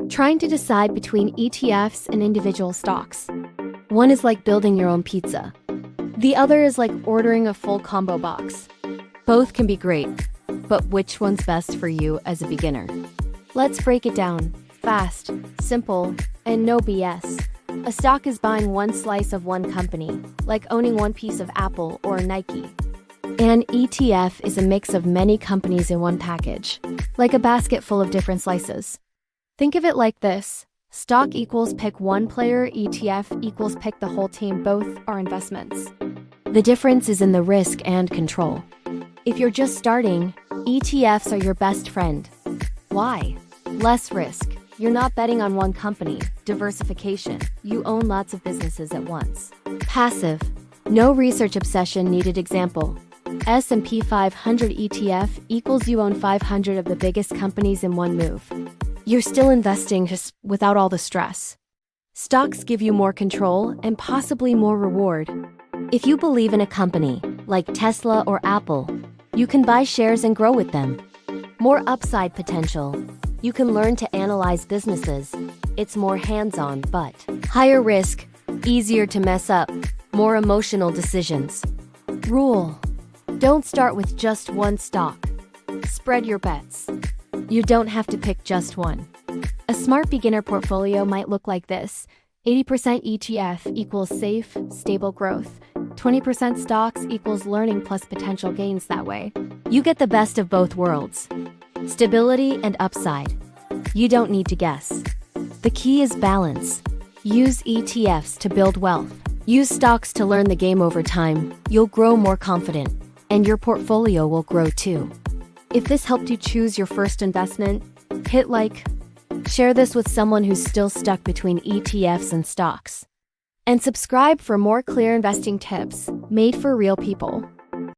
Trying to decide between ETFs and individual stocks. One is like building your own pizza. The other is like ordering a full combo box. Both can be great, but which one's best for you as a beginner? Let's break it down. Fast, simple, and no BS. A stock is buying one slice of one company, like owning one piece of Apple or Nike. An ETF is a mix of many companies in one package, like a basket full of different slices. Think of it like this. Stock equals pick one player, ETF equals pick the whole team. Both are investments. The difference is in the risk and control. If you're just starting, ETFs are your best friend. Why? Less risk. You're not betting on one company. Diversification. You own lots of businesses at once. Passive. No research obsession needed. Example. S&P 500 ETF equals you own 500 of the biggest companies in one move. You're still investing, just without all the stress. Stocks give you more control and possibly more reward. If you believe in a company, like Tesla or Apple, you can buy shares and grow with them. More upside potential. You can learn to analyze businesses. It's more hands-on, but higher risk, easier to mess up, more emotional decisions. Rule: don't start with just one stock. Spread your bets. You don't have to pick just one. A smart beginner portfolio might look like this. 80% ETF equals safe, stable growth. 20% stocks equals learning plus potential gains that way. You get the best of both worlds. Stability and upside. You don't need to guess. The key is balance. Use ETFs to build wealth. Use stocks to learn the game over time. You'll grow more confident, and your portfolio will grow too. If this helped you choose your first investment, hit like. Share this with someone who's still stuck between ETFs and stocks. And subscribe for more clear investing tips made for real people.